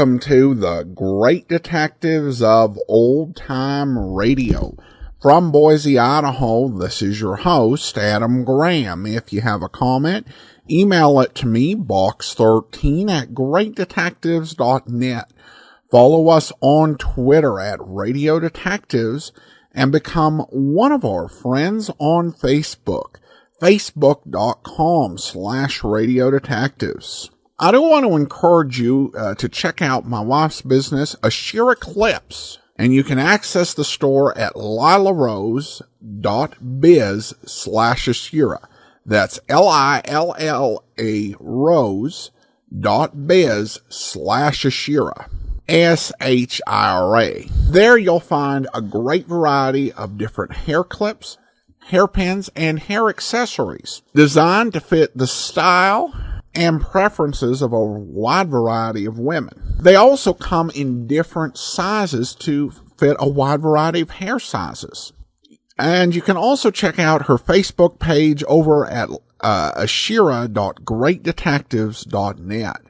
Welcome to the Great Detectives of Old Time Radio. From Boise, Idaho, this is your host, Adam Graham. If you have a comment, email it to me, box13@greatdetectives.net. Follow us on Twitter at Radio Detectives and become one of our friends on Facebook, facebook.com/Radio Detectives. I do want to encourage you to check out my wife's business, Ashira Clips, and you can access the store at lilarose.biz/Ashira. That's LILLA rose.biz/Ashira. SHIRA. There you'll find a great variety of different hair clips, hairpins, and hair accessories designed to fit the style and preferences of a wide variety of women. They also come in different sizes to fit a wide variety of hair sizes. And you can also check out her Facebook page over at ashira.greatdetectives.net.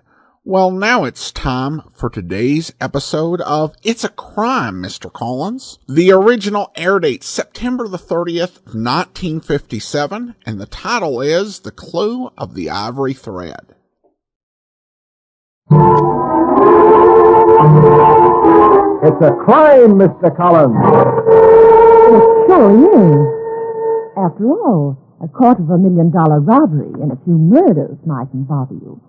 Well, now it's time for today's episode of It's a Crime, Mr. Collins. The original air date, September the 30th, 1957, and the title is The Clue of the Ivory Thread. It's a crime, Mr. Collins. It surely is. After all, $250,000 robbery and a few murders mightn't bother you.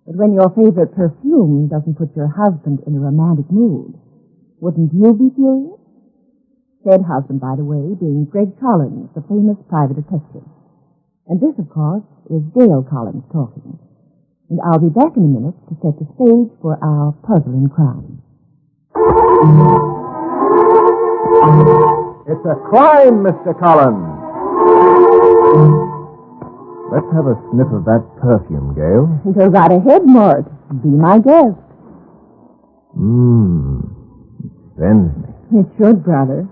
But when your favorite perfume doesn't put your husband in a romantic mood, wouldn't you be furious? Said husband, by the way, being Greg Collins, the famous private detective. And this, of course, is Dale Collins talking. And I'll be back in a minute to set the stage for our puzzling crime. It's a crime, Mr. Collins. Let's have a sniff of that perfume, Gail. Go right ahead, Mort. Be my guest. It bends me. It should, brother.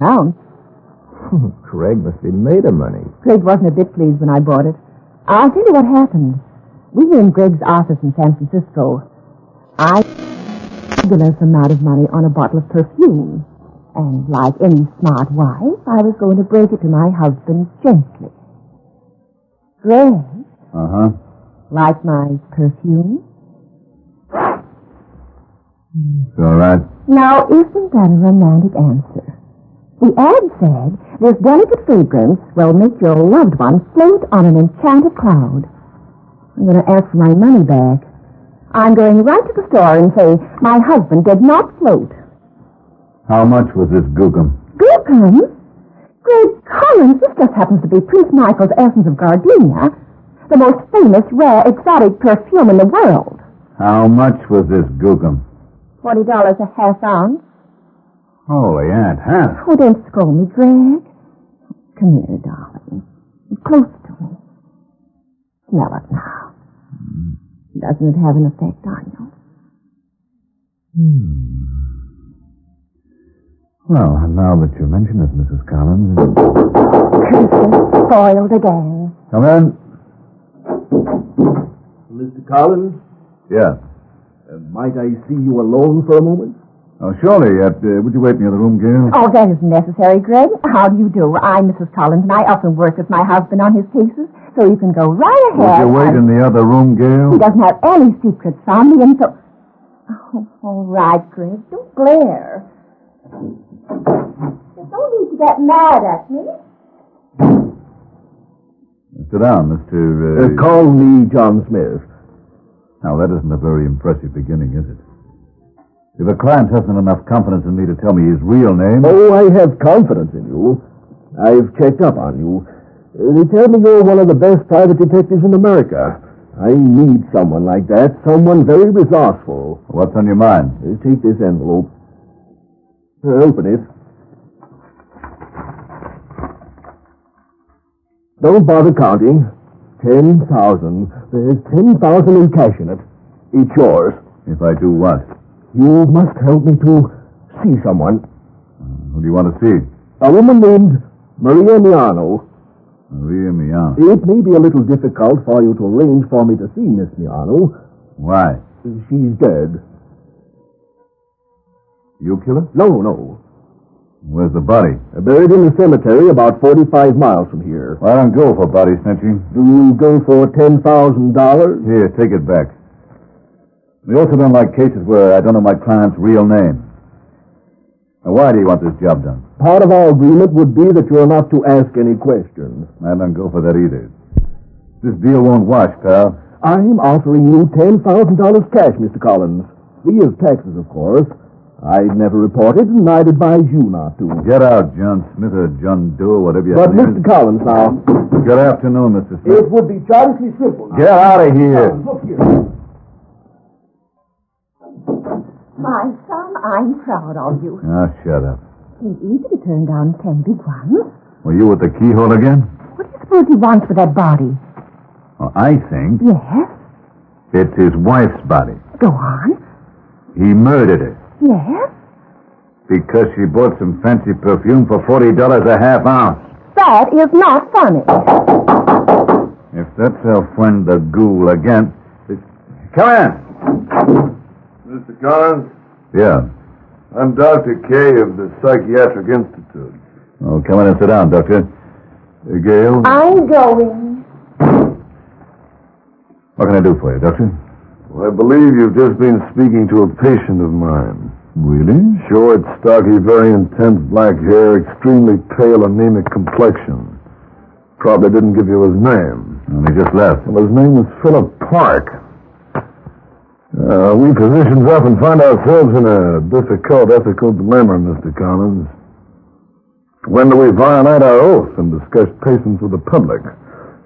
Ounce. Craig must be made of money. Greg wasn't a bit pleased when I bought it. I'll tell you what happened. We were in Greg's office in San Francisco. I regular amount of money on a bottle of perfume. And like any smart wife, I was going to break it to my husband gently. Greg? Uh-huh. Like my perfume? It's all right. Now, isn't that a romantic answer? The ad said this delicate fragrance will make your loved one float on an enchanted cloud. I'm going to ask for my money back. I'm going right to the store and say my husband did not float. How much was this gookum? Gookum? Greg Collins, this just happens to be Prince Michael's Essence of Gardenia, the most famous, rare, exotic perfume in the world. How much was this gookum? $40 a half ounce. Holy Aunt Hannah. Oh, don't scold me, Greg. Come here, darling. Close to me. Smell it now. Doesn't it have an effect on you? Well, now that you mention it, Mrs. Collins... Curses spoiled again. Come in. Mr. Collins? Yeah. Might I see you alone for a moment? Oh, surely. Would you wait in the other room, Gail? Oh, that isn't necessary, Greg. How do you do? I'm Mrs. Collins, and I often work with my husband on his cases, so you can go right ahead. Would you wait in the other room, Gail? He doesn't have any secrets on me, and so... Oh, all right, Greg. Don't glare. There's no need to get mad at me. Sit down, Mr. Call me John Smith. Now, that isn't a very impressive beginning, is it? If a client hasn't enough confidence in me to tell me his real name... Oh, I have confidence in you. I've checked up on you. They tell me you're one of the best private detectives in America. I need someone like that, someone very resourceful. What's on your mind? Take this envelope. Open it. Don't bother counting. 10,000. There's 10,000 in cash in it. It's yours. If I do what? You must help me to see someone. Who do you want to see? A woman named Maria Miano. Maria Miano. It may be a little difficult for you to arrange for me to see Miss Miano. Why? She's dead. You kill her? No. Where's the body? Buried in the cemetery about 45 miles from here. I don't go for body snatching. Do you go for $10,000? Here, take it back. We also don't like cases where I don't know my client's real name. Now, why do you want this job done? Part of our agreement would be that you're not to ask any questions. I don't go for that either. This deal won't wash, pal. I'm offering you $10,000 cash, Mr. Collins. Free of taxes, of course. I'd never reported, and I'd advise you not to. Get out, John Smith or John Doe, whatever you But, name Mr. is. Collins, now... Good afternoon, Mr. Smith. It would be childishly simple. Get out of here. Look here. My son, I'm proud of you. Ah, shut up. It's easy to turn down 10 big ones. Were you at the keyhole again? What do you suppose he wants with that body? Well, I think Yes? it's his wife's body. Go on. He murdered her Yes? because she bought some fancy perfume for $40 a half ounce. That is not funny. If that's our friend the ghoul again... Come in. Mr. Collins, Yeah. I'm Dr. Kay of the Psychiatric Institute. Oh, come in and sit down, Doctor. Gail? I'm going. What can I do for you, Doctor? Well, I believe you've just been speaking to a patient of mine. Really? Short, stocky, very intense black hair, extremely pale, anemic complexion. Probably didn't give you his name. Well, he just left. Well, his name is Philip Park. We physicians often find ourselves in a difficult ethical dilemma, Mr. Collins. When do we violate our oath and discuss patients with the public?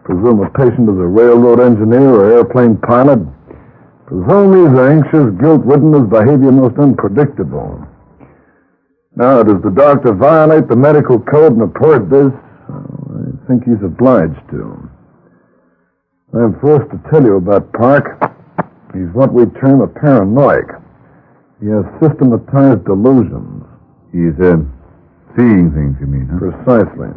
Presume a patient is a railroad engineer or airplane pilot? Presume he's anxious, guilt-ridden, his behavior most unpredictable. Now, does the doctor violate the medical code and report this? I think he's obliged to. I'm forced to tell you about Park. He's what we term a paranoic. He has systematized delusions. He's, seeing things, you mean, huh? Precisely.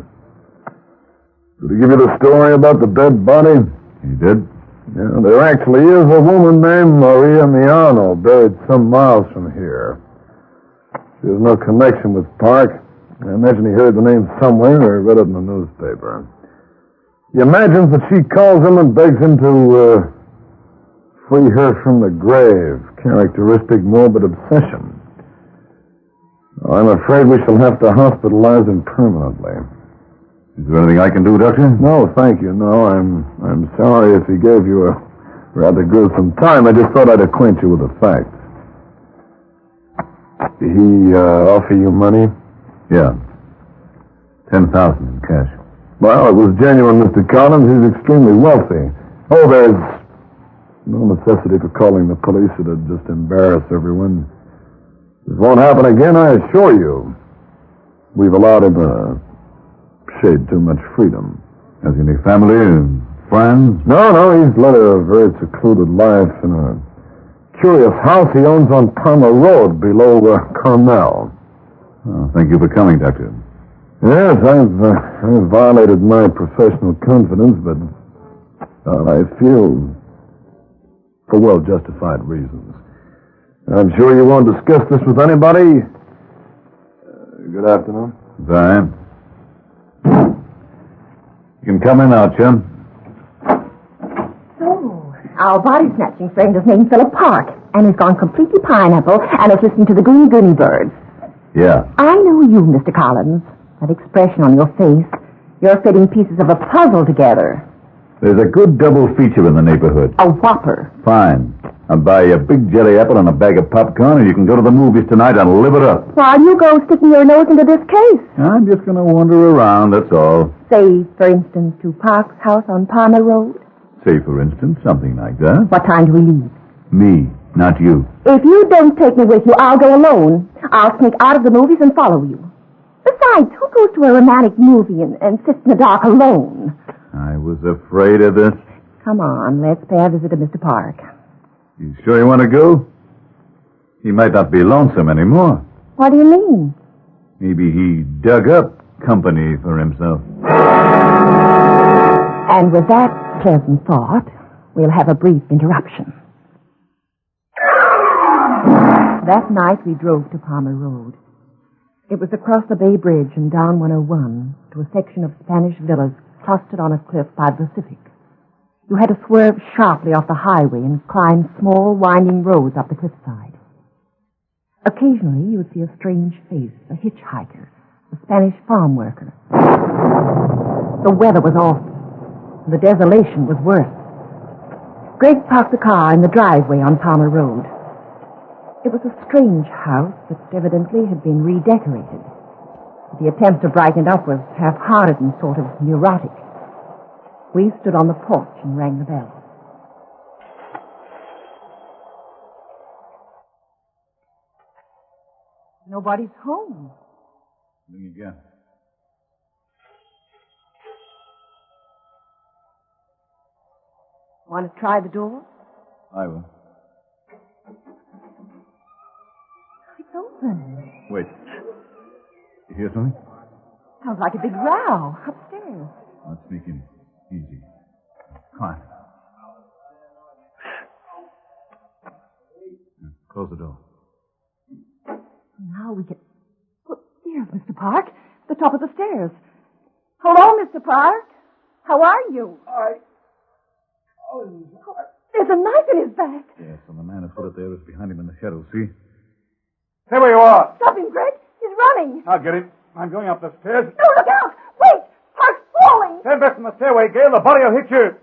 Did he give you the story about the dead body? He did? Yeah, there actually is a woman named Maria Miano buried some miles from here. She has no connection with Park. I imagine he heard the name somewhere or read it in the newspaper. He imagines that she calls him and begs him to free her from the grave. Characteristic morbid obsession. I'm afraid we shall have to hospitalize him permanently. Is there anything I can do, Doctor? No, thank you. No, I'm sorry if he gave you a rather gruesome time. I just thought I'd acquaint you with the facts. Did he offer you money? Yeah. $10,000 in cash. Well, it was genuine, Mr. Collins. He's extremely wealthy. Oh, there's no necessity for calling the police. It'd just embarrass everyone. This won't happen again, I assure you. We've allowed him a shade too much freedom. Has he any family and friends? No, he's led a very secluded life in a curious house he owns on Palmer Road below Carmel. Oh, thank you for coming, Doctor. Yes, I've violated my professional confidence, but I feel for well-justified reasons. I'm sure you won't discuss this with anybody. Good afternoon. Bye. You can come in now, chum. So, our body snatching friend is named Philip Park, and has gone completely pineapple, and is listening to the Goony Goony Birds. Yeah. I know you, Mr. Collins. That expression on your face. You're fitting pieces of a puzzle together. There's a good double feature in the neighborhood. A whopper. Fine. I'll buy you a big jelly apple and a bag of popcorn, and you can go to the movies tonight and live it up. While you go sticking your nose into this case. I'm just going to wander around, that's all. Say, for instance, to Park's house on Palmer Road. Say, for instance, something like that. What time do we leave? Me, not you. If you don't take me with you, I'll go alone. I'll sneak out of the movies and follow you. Besides, who goes to a romantic movie and sits in the dark alone? I was afraid of this. Come on, let's pay a visit to Mr. Park. You sure you want to go? He might not be lonesome anymore. What do you mean? Maybe he dug up company for himself. And with that pleasant thought, we'll have a brief interruption. That night we drove to Palmer Road. It was across the Bay Bridge and down 101 to a section of Spanish villas clustered on a cliff by the Pacific. You had to swerve sharply off the highway and climb small, winding roads up the cliffside. Occasionally, you would see a strange face, a hitchhiker, a Spanish farm worker. The weather was awful. The desolation was worse. Greg parked the car in the driveway on Palmer Road. It was a strange house that evidently had been redecorated. The attempt to brighten it up was half-hearted and sort of neurotic. We stood on the porch and rang the bell. Nobody's home. Ring again. Want to try the door? I will. It's open. Wait. You hear something? Sounds like a big row upstairs. Let's sneak in. Easy. Quiet. Close the door. Now we get... Oh, there's Mr. Park, the top of the stairs. Hello, Mr. Park. How are you? There's a knife in his back. Yes, and the man who put it there is behind him in the shadows, see? Stay where you are. Stop him, Greg. He's running. I'll get him. I'm going up the stairs. No, look out. Wait. Park's falling. Stand back from the stairway, Gail. The body will hit you.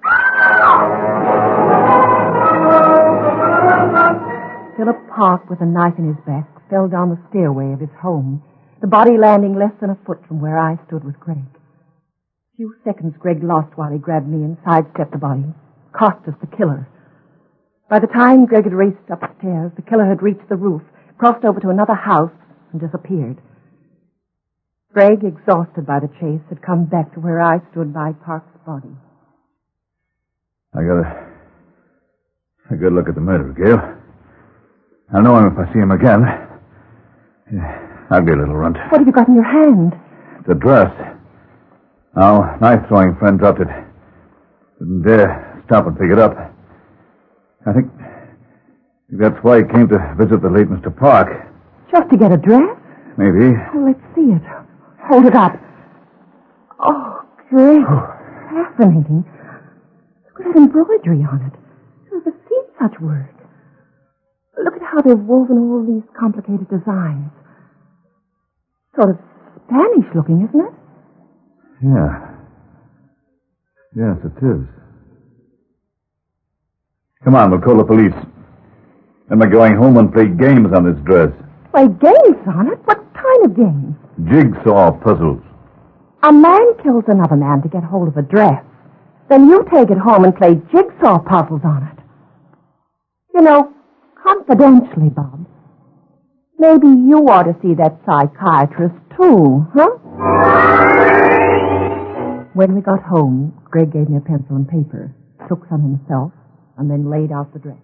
Philip Park, with a knife in his back, fell down the stairway of his home, the body landing less than a foot from where I stood with Greg. A few seconds Greg lost while he grabbed me and sidestepped the body. Cost us the killer. By the time Greg had raced upstairs, the killer had reached the roof, crossed over to another house, and disappeared. Greg, exhausted by the chase, had come back to where I stood by Park's body. I got a good look at the murderer, Gail. I'll know him if I see him again. Yeah, ugly little runt. What have you got in your hand? The dress. Our knife-throwing friend dropped it. Didn't dare stop and pick it up. I think that's why he came to visit the late Mr. Park. Just to get a dress? Maybe. Oh, let's see it. Hold it up. Oh, great. Fascinating. Great embroidery on it. I've never seen such work. Look at how they've woven all these complicated designs. Sort of Spanish-looking, isn't it? Yeah. Yes, it is. Come on, we'll call the police. Then we're going home and play games on this dress. Play games on it? What kind of games? Jigsaw puzzles. A man kills another man to get hold of a dress. Then you take it home and play jigsaw puzzles on it. You know, confidentially, Bob, maybe you ought to see that psychiatrist, too, huh? When we got home, Greg gave me a pencil and paper, took some himself, and then laid out the dress.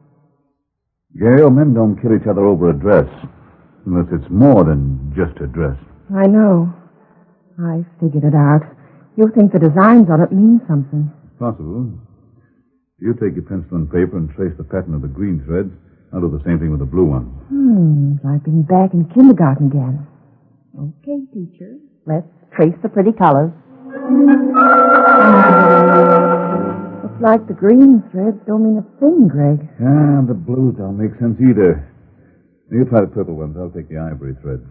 Gail, men don't kill each other over a dress, unless it's more than just a dress. I know. I figured it out. You think the designs on it mean something. Possible. You take your pencil and paper and trace the pattern of the green threads. I'll do the same thing with the blue one. Like being back in kindergarten again. Okay, teacher. Let's trace the pretty colors. Looks like the green threads don't mean a thing, Greg. Yeah, the blues don't make sense either. You try the purple ones. I'll take the ivory threads.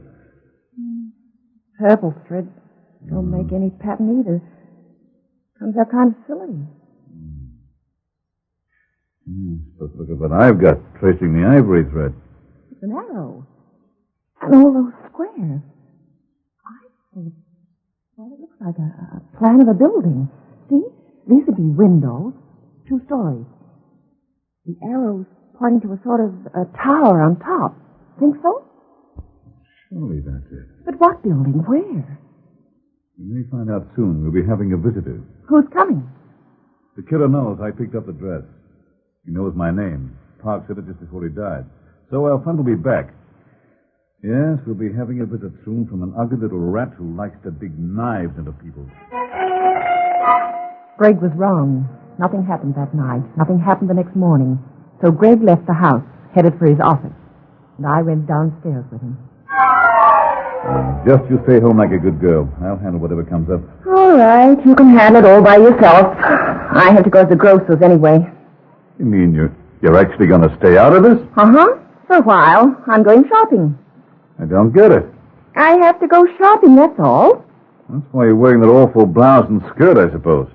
Purple threads don't make any pattern either. Comes out kind of silly. But look at what I've got tracing the ivory thread. It's an arrow. And all those squares. I think, well, it looks like a plan of a building. See? These would be windows, 2 stories. The arrows pointing to a sort of a tower on top. Think so? Surely that's it. But what building? Where? We may find out soon. We'll be having a visitor. Who's coming? The killer knows I picked up the dress. He knows my name. Park said it just before he died. So our friend will be back. Yes, we'll be having a visit soon from an ugly little rat who likes to dig knives into people. Greg was wrong. Nothing happened that night. Nothing happened the next morning. So Greg left the house, headed for his office. and I went downstairs with him. Just you stay home like a good girl. I'll handle whatever comes up. All right, you can handle it all by yourself. I have to go to the grocer's anyway. You mean you're actually going to stay out of this? Uh-huh. For a while. I'm going shopping. I don't get it. I have to go shopping, that's all. That's why you're wearing that awful blouse and skirt, I suppose.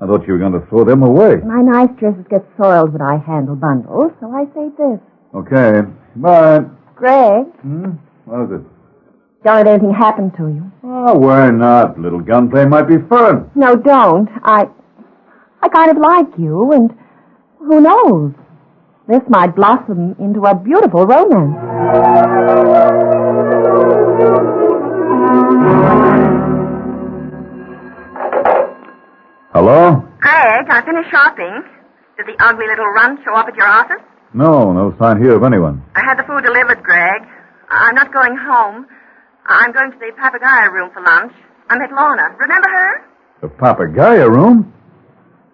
I thought you were going to throw them away. My nice dresses get soiled when I handle bundles, so I say this. Okay. Bye. Greg, What is it? don't let anything happen to you. Oh, why not? Little gunplay might be fun. No, don't. I kind of like you, and who knows? This might blossom into a beautiful romance. Hello? Greg, I finished shopping. Did the ugly little runt show up at your office? No sign here of anyone. I had the food delivered, Greg. I'm not going home. I'm going to the Papagayo room for lunch. I met Lorna. Remember her? The Papagayo room?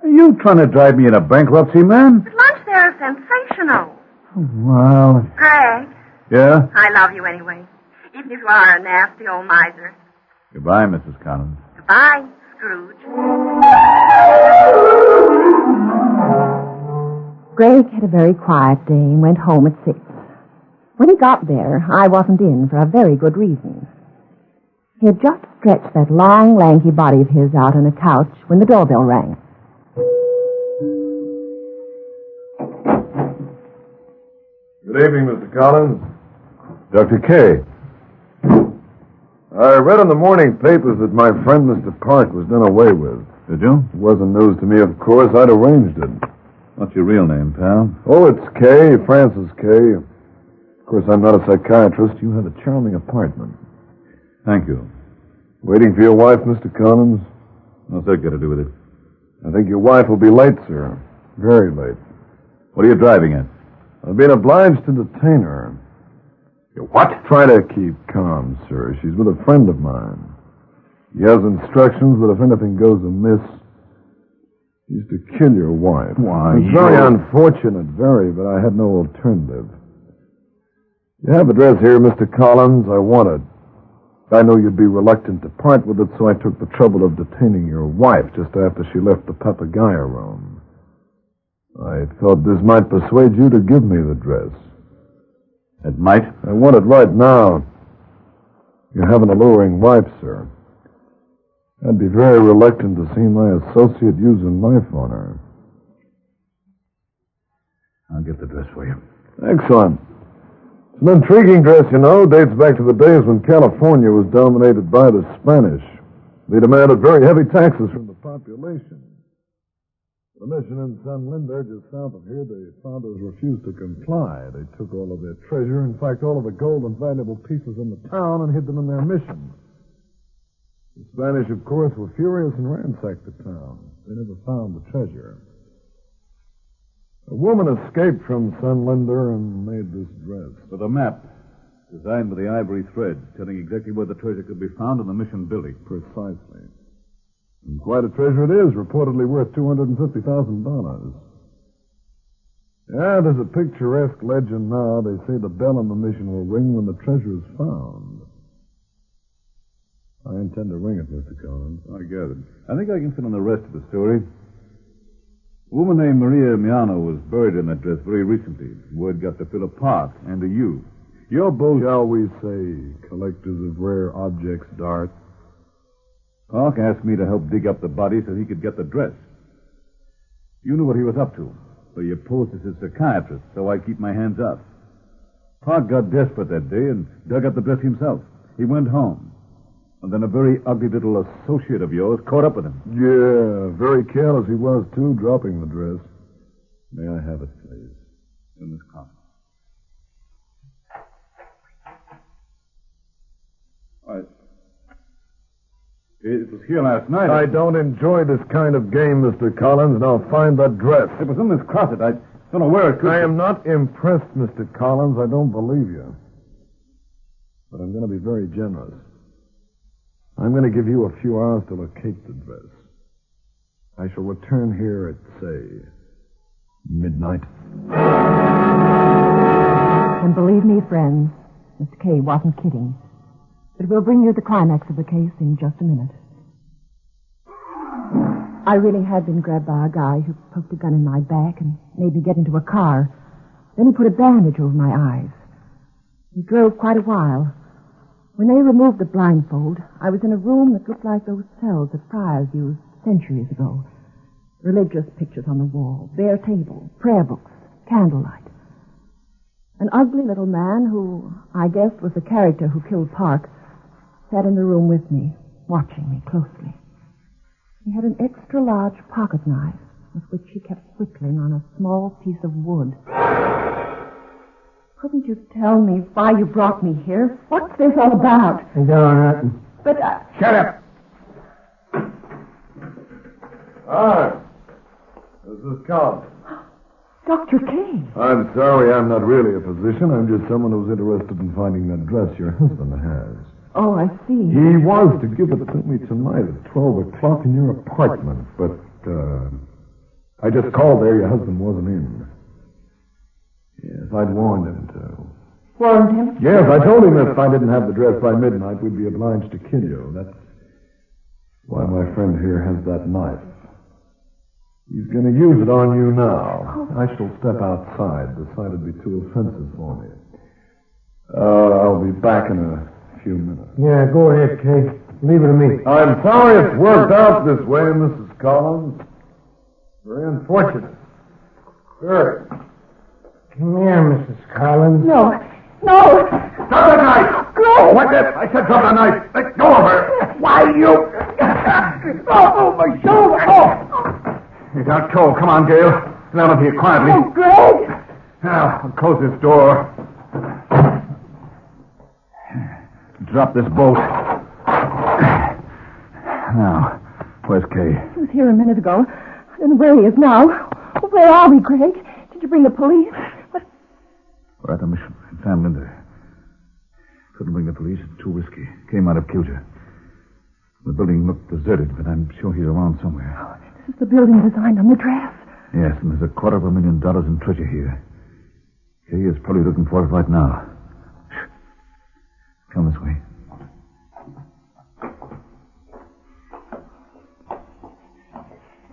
Are you trying to drive me into bankruptcy, man? The lunch there is sensational. Well... Greg, Yeah? I love you anyway. Even if you are a nasty old miser. Goodbye, Mrs. Collins. Goodbye, Scrooge. Greg had a very quiet day and went home at 6. When he got there, I wasn't in for a very good reason. He had just stretched that long, lanky body of his out on a couch when the doorbell rang. Good evening, Mr. Collins. Dr. K. I read in the morning papers that my friend Mr. Park was done away with. Did you? It wasn't news to me, of course. I'd arranged it. What's your real name, pal? Oh, it's K, Francis K. Of course, I'm not a psychiatrist. You have a charming apartment. Thank you. Waiting for your wife, Mr. Collins? What's that got to do with it? I think your wife will be late, sir. Very late. What are you driving at? I've been obliged to detain her. You what? Try to keep calm, sir. She's with a friend of mine. He has instructions that if anything goes amiss, he's to kill your wife. Why, It's very unfortunate, very, but I had no alternative. You have the dress here, Mr. Collins. I want it. I know you'd be reluctant to part with it, so I took the trouble of detaining your wife just after she left the Papagayo room. I thought this might persuade you to give me the dress. It might. I want it right now. You have an alluring wife, sir. I'd be very reluctant to see my associate use a knife on her. I'll get the dress for you. Excellent. It's an intriguing dress, you know. Dates back to the days when California was dominated by the Spanish. They demanded very heavy taxes from the population. The mission in San Linda, just south of here, the founders refused to comply. They took all of their treasure, in fact, all of the gold and valuable pieces in the town, and hid them in their mission. The Spanish, of course, were furious and ransacked the town. They never found the treasure. A woman escaped from San Linda and made this dress. With a map designed with the ivory thread, telling exactly where the treasure could be found in the mission building. Precisely. And quite a treasure it is, reportedly worth $250,000. Yeah, there's a picturesque legend now. They say the bell in the mission will ring when the treasure is found. I intend to ring it, Mr. Collins. I gathered. I think I can fill in the rest of the story. A woman named Maria Miano was buried in that dress very recently. Word got to Philip Park and to you. You're both... Shall we say collectors of rare objects, Dart? Park asked me to help dig up the body so he could get the dress. You knew what he was up to, so you posed as his psychiatrist, so I keep my hands up. Park got desperate that day and dug up the dress himself. He went home. And then a very ugly little associate of yours caught up with him. Yeah, very careless he was, too, dropping the dress. May I have it, please? In this closet. All right. It was here last night. I don't enjoy this kind of game, Mr. Collins. Now find that dress. It was in this closet. I don't know where it could I am not impressed, Mr. Collins. I don't believe you. But I'm going to be very generous. I'm going to give you a few hours to locate the dress. I shall return here at, say, midnight. And believe me, friends, Mr. Kay wasn't kidding. But we'll bring you the climax of the case in just a minute. I really had been grabbed by a guy who poked a gun in my back and made me get into a car. Then he put a bandage over my eyes. We drove quite a while. When they removed the blindfold, I was in a room that looked like those cells that friars used centuries ago. Religious pictures on the wall, bare table, prayer books, candlelight. An ugly little man who I guessed was the character who killed Park sat in the room with me, watching me closely. He had an extra-large pocket knife with which he kept whittling on a small piece of wood. Couldn't you tell me why you brought me here? What's this all about? I don't know nothing. But, Shut up. Hi. This is Collins. Dr. Kane. I'm sorry I'm not really a physician. I'm just someone who's interested in finding that dress your husband has. Oh, I see. He was to give it to me tonight at 12 o'clock in your apartment, but, I just called there. Your husband wasn't in. Yes, I'd warned him to. Warned him? Yes, I told him if I didn't have the dress by midnight, we'd be obliged to kill you. That's why my friend here has that knife. He's going to use it on you now. I shall step outside. The sight would be too offensive for me. I'll be back in a few minutes. Yeah, go ahead, Kay. Leave it to me. I'm sorry it's worked out this way, Mrs. Collins. Very unfortunate. Very. Come here, Mrs. Collins. No. Drop that knife! Greg! What that? I said drop the knife. Let go of her. Why, you... Oh, my shoulder. Oh. He's out cold. Come on, Gail. Sit down up here quietly. Oh, Greg! Now, I'll close this door. Drop this bolt. Now, where's Kay? He was here a minute ago. I don't know where he is now. Where are we, Greg? Did you bring the police? What? We're at the mission in San Linda. Couldn't bring the police. Too risky. Kay might have killed you. The building looked deserted, but I'm sure he's around somewhere. This is the building designed on the dress. Yes, and there's $250,000 in treasure here. Kay is probably looking for it right now. Shh. Come this way.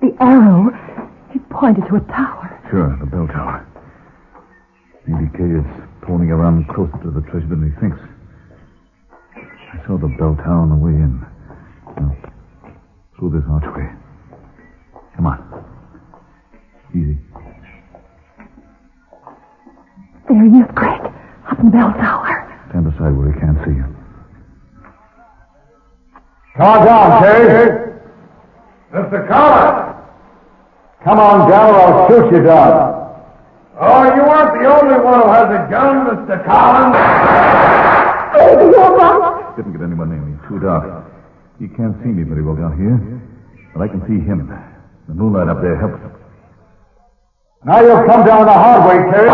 The arrow. He pointed to a tower. Sure, the bell tower. Maybe Kay is pulling around closer to the treasure than he thinks. I saw the bell tower on the way in. Now, through this archway. Come on. Easy. There he is, Greg. Up in the bell tower. Stand aside where he can't see you. Come on down, Kay. Mr. Collins. Come on down or I'll shoot you down. Oh, you aren't the only one who has a gun, Mr. Collins. Didn't get anyone near me. Too dark. He can't see me very well down here, but I can see him. The moonlight up there helps. Now you'll come down the hard way, Terry.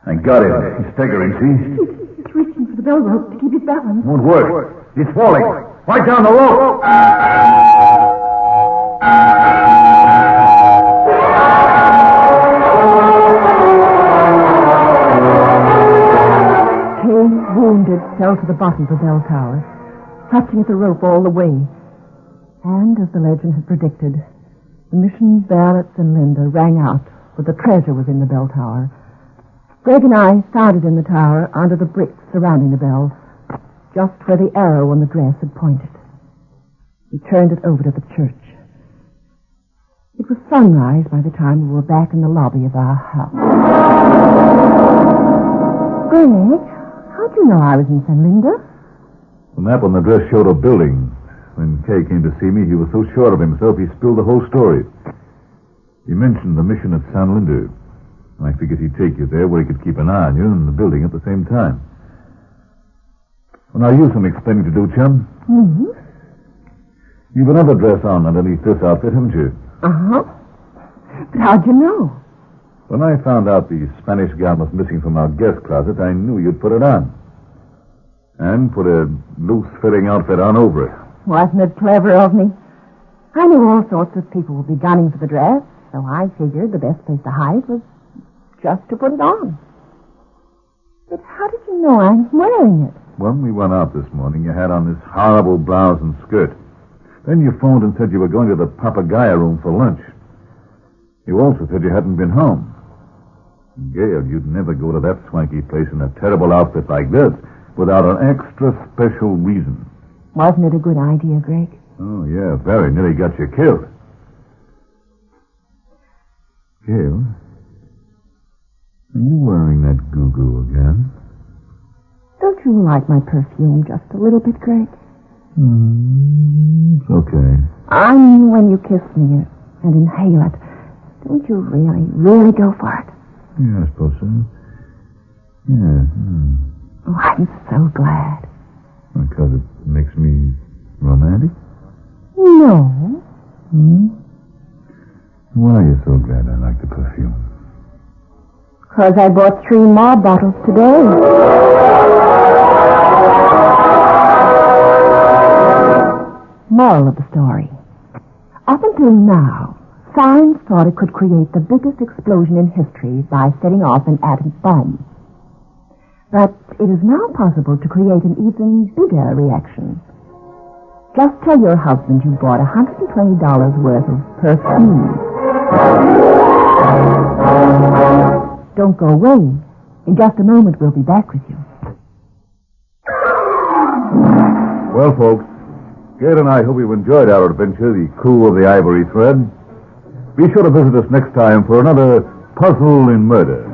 I got him. He's staggering, see? He's reaching for the bell rope to keep his balance. Won't work. He's falling. Right down the rope. Kay, wounded, fell to the bottom of the bell tower, clutching at the rope all the way. And, as the legend had predicted, the mission bell at St. Linda rang out, for the treasure was in the bell tower. Greg and I started in the tower under the bricks surrounding the bell, just where the arrow on the dress had pointed. We turned it over to the church. It was sunrise by the time we were back in the lobby of our house. Greg, how'd you know I was in St. Linda? The map on the dress showed a building. When Kay came to see me, he was so sure of himself he spilled the whole story. He mentioned the mission at San Linda. I figured he'd take you there where he could keep an eye on you and the building at the same time. Well, now, you've some explaining to do, chum. Mm-hmm. You've another dress on underneath this outfit, haven't you? Uh-huh. But how'd you know? When I found out the Spanish gown was missing from our guest closet, I knew you'd put it on. And put a loose-fitting outfit on over it. Wasn't it clever of me? I knew all sorts of people would be gunning for the dress, so I figured the best place to hide was just to put it on. But how did you know I'm wearing it? When we went out this morning, you had on this horrible blouse and skirt. Then you phoned and said you were going to the Papagayo room for lunch. You also said you hadn't been home. Gail, you'd never go to that swanky place in a terrible outfit like this without an extra special reason. Wasn't it a good idea, Greg? Oh, yeah, very. Nearly got you killed. Gail, are you wearing that goo-goo again? Don't you like my perfume just a little bit, Greg? It's okay. I mean, when you kiss me and inhale it, don't you really go for it? Yeah, I suppose so. Yeah. Oh, I'm so glad. Because it makes me romantic? No. Why are you so glad I like the perfume? Because I bought 3 more bottles today. Moral of the story. Up until now, science thought it could create the biggest explosion in history by setting off an atom bomb. But it is now possible to create an even bigger reaction. Just tell your husband you bought $120 worth of perfume. Don't go away. In just a moment, we'll be back with you. Well, folks, Gail and I hope you've enjoyed our adventure, The Coup of the Ivory Thread. Be sure to visit us next time for another puzzle in murder,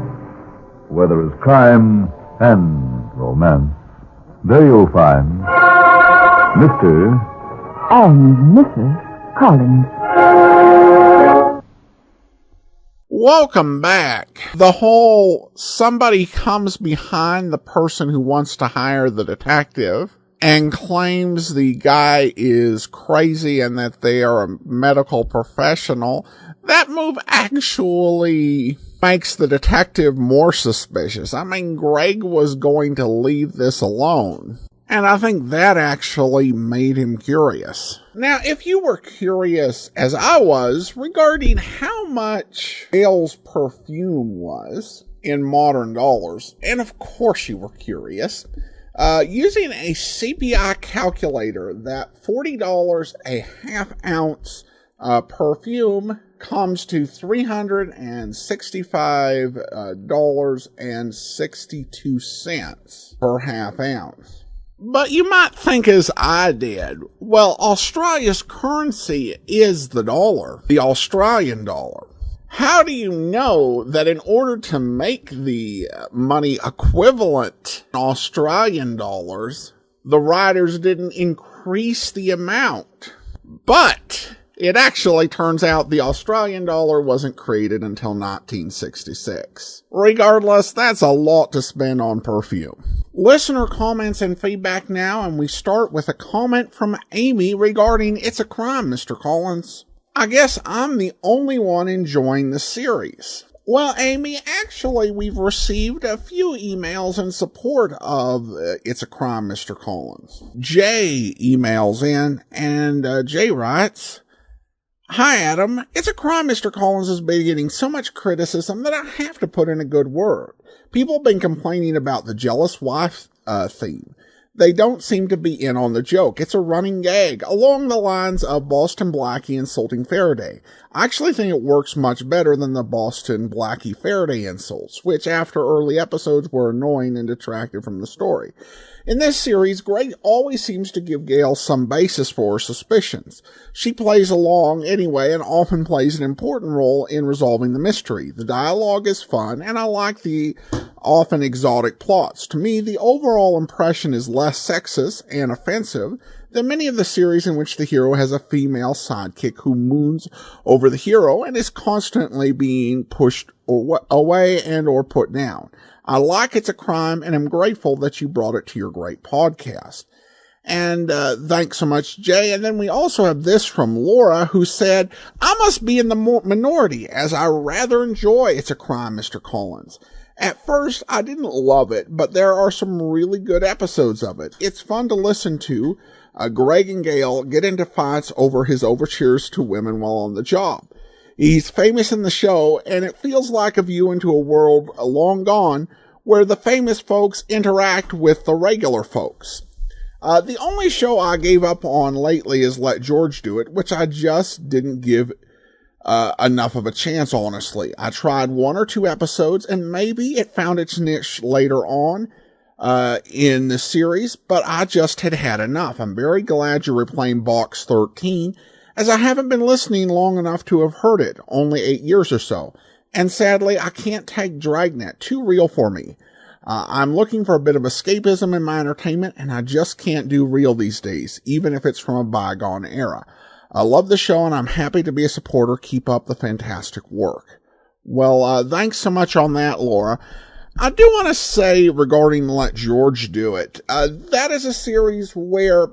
where there is crime and romance. There you'll find Mr. And Mrs. Collins. Welcome back. The whole somebody comes behind the person who wants to hire the detective and claims the guy is crazy and that they are a medical professional. That move actually makes the detective more suspicious. I mean, Greg was going to leave this alone. And I think that actually made him curious. Now, if you were curious, as I was, regarding how much Gail's perfume was in modern dollars, and of course you were curious, using a CPI calculator, that $40 a half ounce perfume comes to $365.62 per half ounce. But you might think as I did, well, Australia's currency is the dollar, the Australian dollar. How do you know that in order to make the money equivalent in Australian dollars, the writers didn't increase the amount? But it actually turns out the Australian dollar wasn't created until 1966. Regardless, that's a lot to spend on perfume. Listener comments and feedback now, and we start with a comment from Amy regarding It's a Crime, Mr. Collins. I guess I'm the only one enjoying the series. Well, Amy, actually, we've received a few emails in support of It's a Crime, Mr. Collins. Jay emails in, and Jay writes, "Hi, Adam. It's a Crime, Mr. Collins has been getting so much criticism that I have to put in a good word. People have been complaining about the jealous wife theme. They don't seem to be in on the joke. It's a running gag, along the lines of Boston Blackie insulting Faraday. I actually think it works much better than the Boston Blackie Faraday insults, which after early episodes were annoying and detracted from the story. In this series, Greg always seems to give Gail some basis for her suspicions. She plays along anyway and often plays an important role in resolving the mystery. The dialogue is fun, and I like the often exotic plots. To me, the overall impression is less sexist and offensive than many of the series in which the hero has a female sidekick who moons over the hero and is constantly being pushed away and or put down. I like It's a Crime, and I'm grateful that you brought it to your great podcast." And thanks so much, Jay. And then we also have this from Laura, who said, "I must be in the minority, as I rather enjoy It's a Crime, Mr. Collins. At first, I didn't love it, but there are some really good episodes of it. It's fun to listen to Greg and Gail get into fights over his overtures to women while on the job. He's famous in the show, and it feels like a view into a world long gone where the famous folks interact with the regular folks. The only show I gave up on lately is Let George Do It, which I just didn't give enough of a chance, honestly. I tried 1 or 2 episodes, and maybe it found its niche later on in the series, but I just had enough. I'm very glad you're replaying Box 13, as I haven't been listening long enough to have heard it, only 8 years or so. And sadly, I can't take Dragnet, too real for me. I'm looking for a bit of escapism in my entertainment, and I just can't do real these days, even if it's from a bygone era. I love the show, and I'm happy to be a supporter. Keep up the fantastic work. Well, thanks so much on that, Laura. I do want to say regarding Let George Do It, that is a series where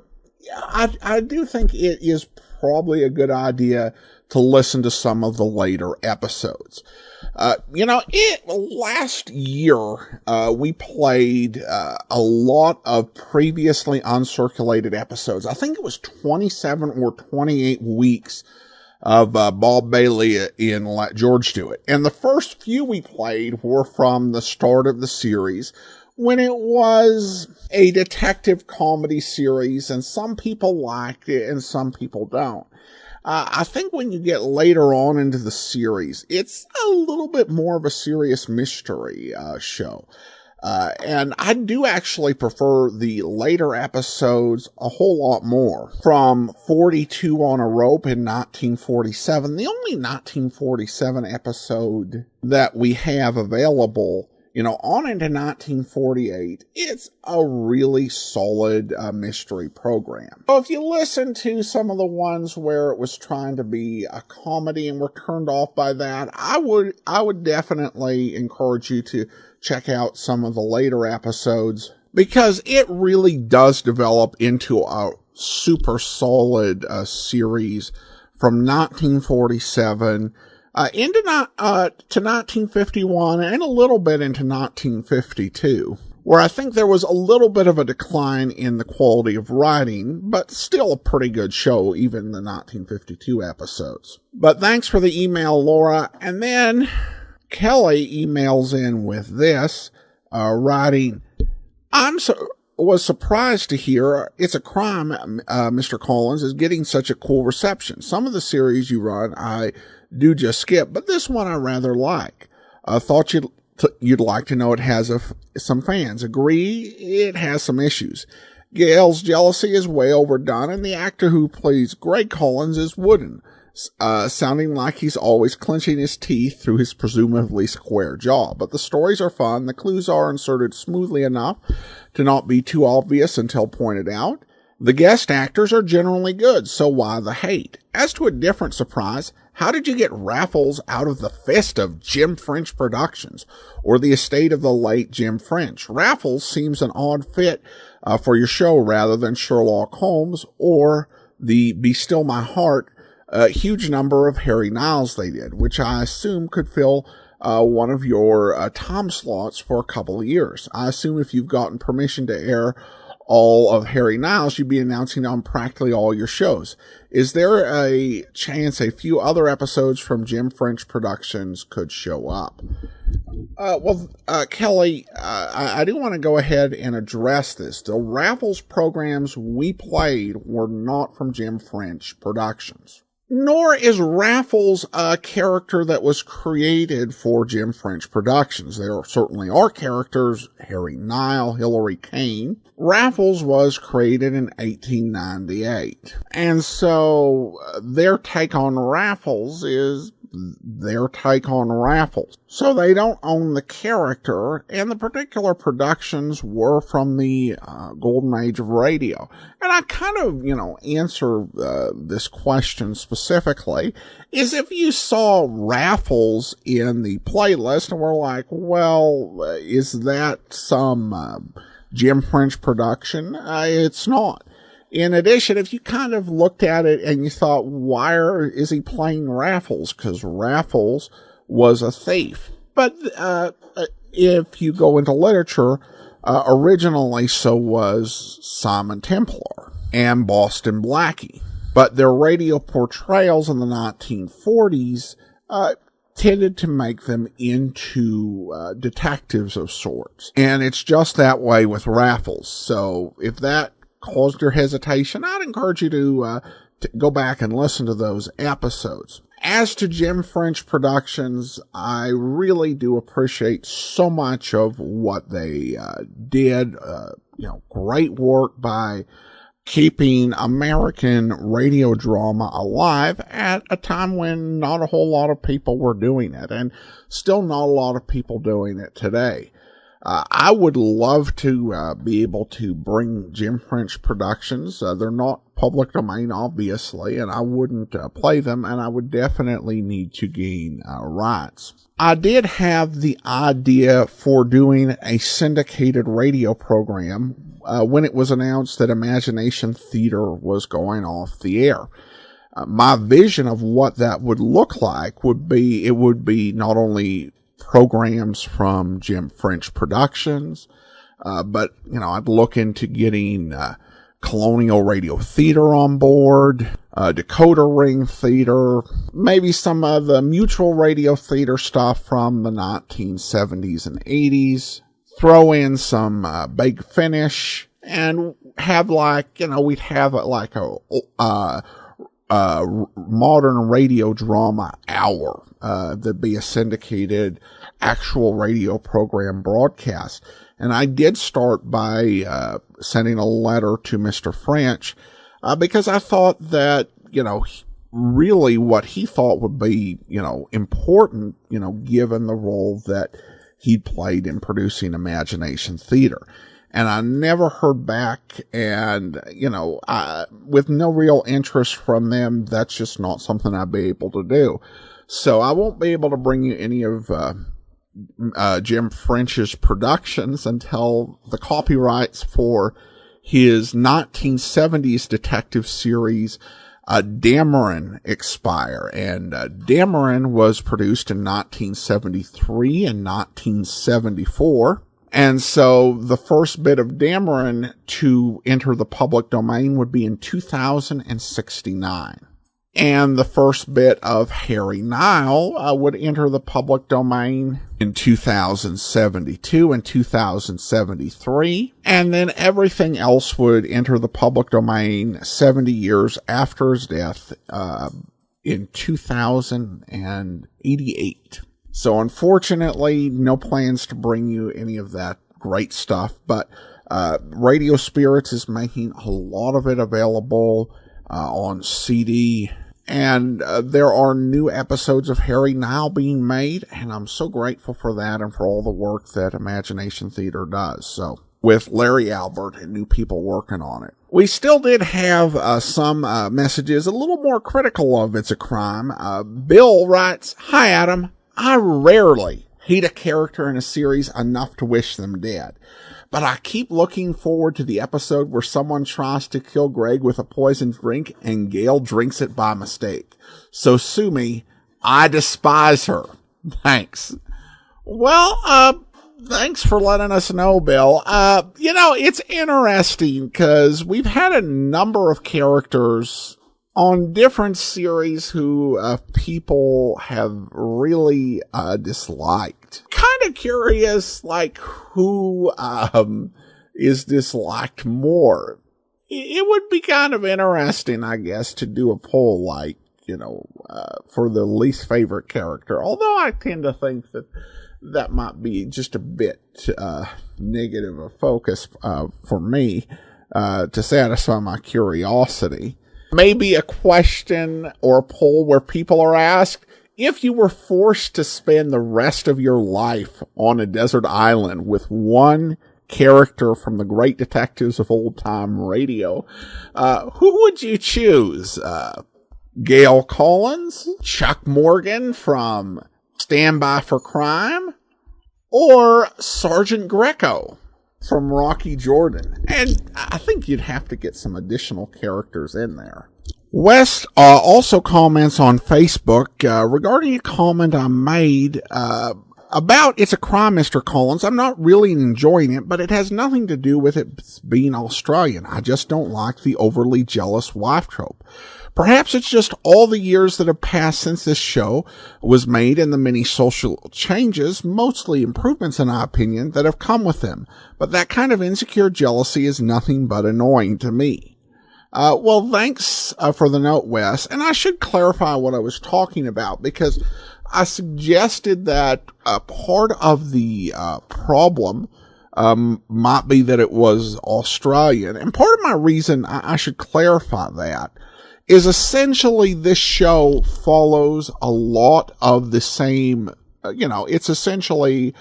I do think it is probably a good idea to listen to some of the later episodes. Last year, we played a lot of previously uncirculated episodes. I think it was 27 or 28 weeks of Bob Bailey in Let George Do It. And the first few we played were from the start of the series, when it was a detective comedy series, and some people liked it and some people don't. I think when you get later on into the series, it's a little bit more of a serious mystery show. And I do actually prefer the later episodes a whole lot more. From 42 on a Rope in 1947, the only 1947 episode that we have available, on into 1948, it's a really solid mystery program. So if you listen to some of the ones where it was trying to be a comedy and were turned off by that, I would definitely encourage you to check out some of the later episodes, because it really does develop into a super solid series from 1947 into 1951 and a little bit into 1952, where I think there was a little bit of a decline in the quality of writing, but still a pretty good show, even the 1952 episodes. But thanks for the email, Laura. And then Kelly emails in with this, writing, was surprised to hear It's a Crime, Mr. Collins, is getting such a cool reception. Some of the series you run, I do just skip, but this one I rather like. I thought you'd like to know it has some fans. Agree, it has some issues. Gail's jealousy is way overdone, and the actor who plays Greg Collins is wooden, sounding like he's always clenching his teeth through his presumably square jaw. But the stories are fun. The clues are inserted smoothly enough to not be too obvious until pointed out. The guest actors are generally good, so why the hate? As to a different surprise, how did you get Raffles out of the fist of Jim French Productions, or the estate of the late Jim French? Raffles seems an odd fit for your show rather than Sherlock Holmes or the Be Still My Heart huge number of Harry Niles they did, which I assume could fill one of your time slots for a couple of years. I assume if you've gotten permission to air all of Harry Niles, you'd be announcing on practically all your shows. Is there a chance a few other episodes from Jim French Productions could show up? Kelly, I do want to go ahead and address this. The Raffles programs we played were not from Jim French Productions. Nor is Raffles a character that was created for Jim French Productions. There certainly are characters, Harry Nile, Hilary Kane. Raffles was created in 1898. And so their take on Raffles is their take on Raffles. So they don't own the character, and the particular productions were from the golden age of radio. And I kind of, answer this question specifically is if you saw Raffles in the playlist and were like, well, is that some Jim French production? It's not. In addition, if you kind of looked at it and you thought, why is he playing Raffles? Because Raffles was a thief. But if you go into literature, originally so was Simon Templar and Boston Blackie. But their radio portrayals in the 1940s tended to make them into detectives of sorts. And it's just that way with Raffles. So if that caused your hesitation, I'd encourage you to go back and listen to those episodes. As to Jim French Productions, I really do appreciate so much of what they did. Great work by keeping American radio drama alive at a time when not a whole lot of people were doing it, and still not a lot of people doing it today. I would love to be able to bring Jim French Productions. They're not public domain, obviously, and I wouldn't play them, and I would definitely need to gain rights. I did have the idea for doing a syndicated radio program when it was announced that Imagination Theater was going off the air. My vision of what that would look like would be not only programs from Jim French Productions, but I'd look into getting Colonial Radio Theater on board, Dakota Ring Theater, maybe some of the Mutual Radio Theater stuff from the 1970s and 80s, throw in some Big Finish, and have we'd have a modern radio drama hour. There'd be a syndicated actual radio program broadcast. And I did start by sending a letter to Mr. French because I thought that, really what he thought would be, important, given the role that he'd played in producing Imagination Theater. And I never heard back, and, with no real interest from them, that's just not something I'd be able to do. So I won't be able to bring you any of Jim French's productions until the copyrights for his 1970s detective series, Dameron, expire. And Dameron was produced in 1973 and 1974. And so the first bit of Dameron to enter the public domain would be in 2069. And the first bit of Harry Nile would enter the public domain in 2072 and 2073. And then everything else would enter the public domain 70 years after his death in 2088. So unfortunately, no plans to bring you any of that great stuff, but Radio Spirits is making a lot of it available on CD, and there are new episodes of Harry Nile being made, and I'm so grateful for that and for all the work that Imagination Theater does. So, with Larry Albert and new people working on it. We still did have some messages a little more critical of It's a Crime. Bill writes, "Hi Adam, I rarely hate a character in a series enough to wish them dead. But I keep looking forward to the episode where someone tries to kill Greg with a poisoned drink and Gail drinks it by mistake. So sue me. I despise her. Thanks." Well, thanks for letting us know, Bill. It's interesting because we've had a number of characters on different series who people have really disliked. Kind of curious, who is disliked more. It would be kind of interesting, I guess, to do a poll for the least favorite character. Although I tend to think that might be just a bit negative a focus for me to satisfy my curiosity. Maybe a question or a poll where people are asked, if you were forced to spend the rest of your life on a desert island with one character from the great detectives of old time radio, who would you choose? Gail Collins, Chuck Morgan from Stand By for Crime, or Sergeant Greco from Rocky Jordan? And I think you'd have to get some additional characters in there. Wes also comments on Facebook regarding a comment I made About It's a Crime, Mr. Collins, I'm not really enjoying it, but it has nothing to do with it being Australian. I just don't like the overly jealous wife trope. Perhaps it's just all the years that have passed since this show was made and the many social changes, mostly improvements in my opinion, that have come with them. But that kind of insecure jealousy is nothing but annoying to me. Well, thanks for the note, Wes. And I should clarify what I was talking about, because I suggested that part of the problem might be that it was Australian. And part of my reason I should clarify that is essentially this show follows a lot of the same, it's essentially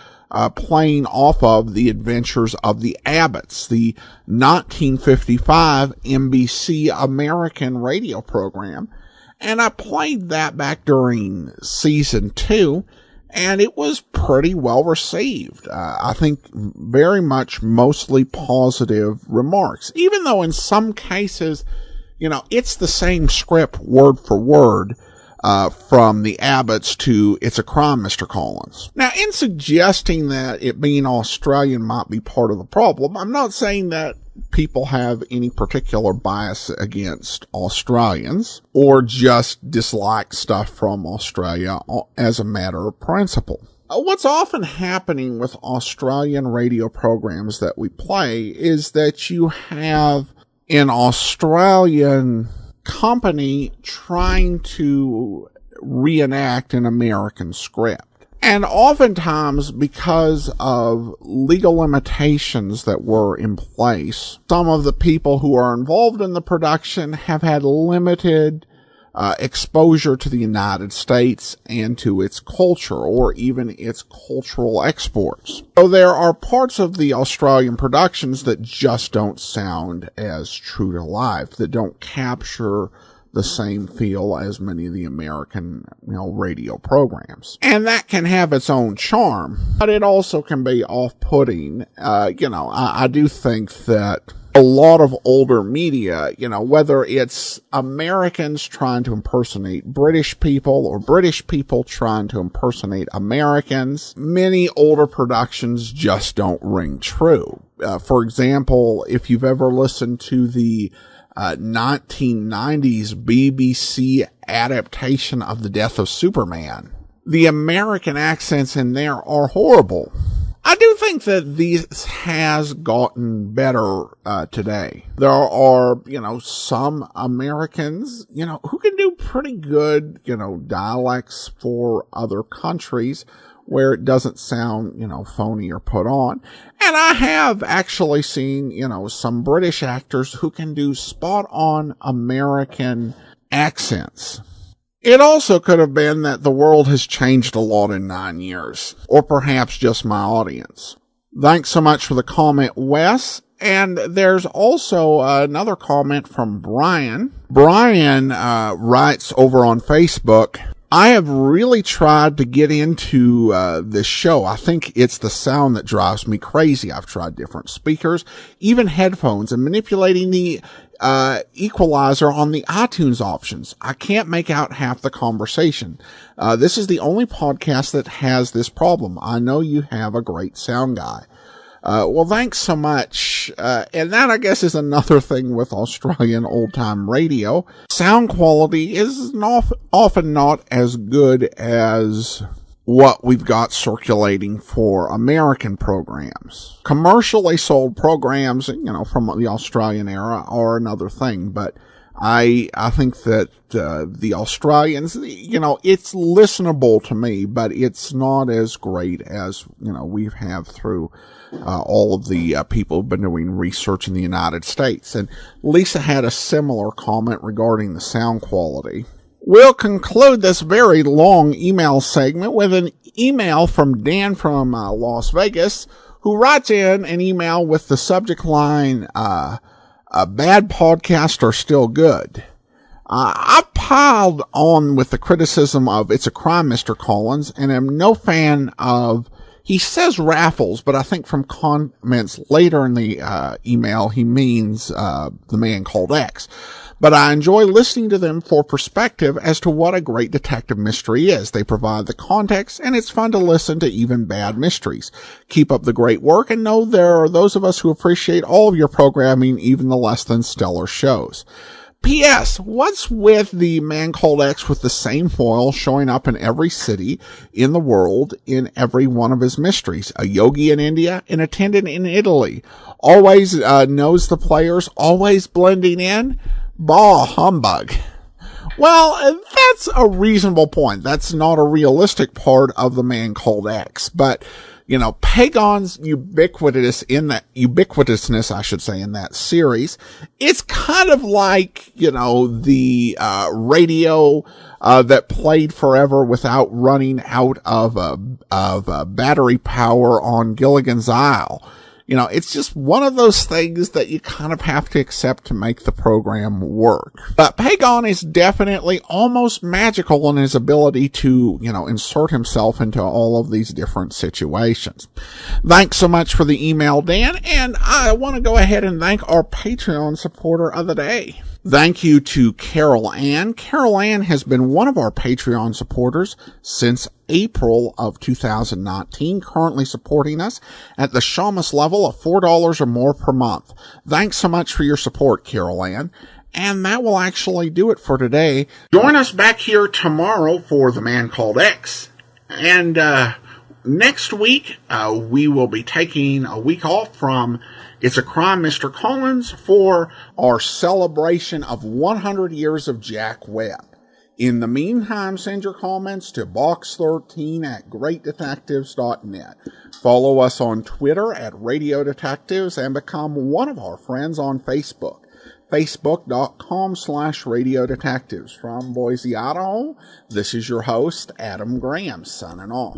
playing off of the adventures of the Abbotts, the 1955 NBC American radio program. And I played that back during season 2, and it was pretty well received. I think very much mostly positive remarks, even though in some cases, it's the same script word for word, from the Abbotts to It's a Crime, Mr. Collins. Now, in suggesting that it being Australian might be part of the problem, I'm not saying that people have any particular bias against Australians or just dislike stuff from Australia as a matter of principle. What's often happening with Australian radio programs that we play is that you have an Australian company trying to reenact an American script. And oftentimes, because of legal limitations that were in place, some of the people who are involved in the production have had limited exposure to the United States and to its culture, or even its cultural exports. So there are parts of the Australian productions that just don't sound as true to life, that don't capture the same feel as many of the American, radio programs. And that can have its own charm, but it also can be off-putting. I do think that a lot of older media, whether it's Americans trying to impersonate British people or British people trying to impersonate Americans, many older productions just don't ring true. For example, if you've ever listened to the 1990s BBC adaptation of The Death of Superman, the American accents in there are horrible. I do think that this has gotten better today. There are, some Americans, who can do pretty good, dialects for other countries where it doesn't sound, phony or put on. And I have actually seen, some British actors who can do spot on American accents. It also could have been that the world has changed a lot in 9 years, or perhaps just my audience. Thanks so much for the comment, Wes. And there's also another comment from Brian. Brian writes over on Facebook, I have really tried to get into this show. I think it's the sound that drives me crazy. I've tried different speakers, even headphones, and manipulating the equalizer on the iTunes options. I can't make out half the conversation. This is the only podcast that has this problem. I know you have a great sound guy. Well, thanks so much. And that, I guess, is another thing with Australian old-time radio. Sound quality is often not as good as what we've got circulating for American programs. Commercially sold programs, from the Australian era are another thing, but I think that the Australians, it's listenable to me, but it's not as great as, we have through all of the people who've been doing research in the United States. And Lisa had a similar comment regarding the sound quality. We'll conclude this very long email segment with an email from Dan from Las Vegas, who writes in an email with the subject line, a bad podcast are still good. I piled on with the criticism of It's a Crime, Mr. Collins, and am no fan of, he says raffles, but I think from comments later in the email, he means the man called X. but I enjoy listening to them for perspective as to what a great detective mystery is. They provide the context, and it's fun to listen to even bad mysteries. Keep up the great work, and know there are those of us who appreciate all of your programming, even the less than stellar shows. P.S. What's with the man called X with the same foil showing up in every city in the world in every one of his mysteries? A yogi in India, an attendant in Italy. Always knows the players, always blending in. Bah, humbug. Well, that's a reasonable point. That's not a realistic part of the man called X. But, you know, Pagon's ubiquitousness, I should say, in that series, it's kind of like, you know, the radio that played forever without running out of battery power on Gilligan's Isle. You know, it's just one of those things that you kind of have to accept to make the program work. But Pagon is definitely almost magical in his ability to, you know, insert himself into all of these different situations. Thanks so much for the email, Dan, and I want to go ahead and thank our Patreon supporter of the day. Thank you to Carol Ann. Carol Ann has been one of our Patreon supporters since April of 2019, currently supporting us at the Shamus level of $4 or more per month. Thanks so much for your support, Carol Ann. And that will actually do it for today. Join us back here tomorrow for The Man Called X. And next week, we will be taking a week off from It's a Crime, Mr. Collins, for our celebration of 100 years of Jack Webb. In the meantime, send your comments to box13@greatdetectives.net. Follow us on Twitter at Radio Detectives and become one of our friends on Facebook. Facebook.com/Radio Detectives. From Boise, Idaho, this is your host, Adam Graham, signing off.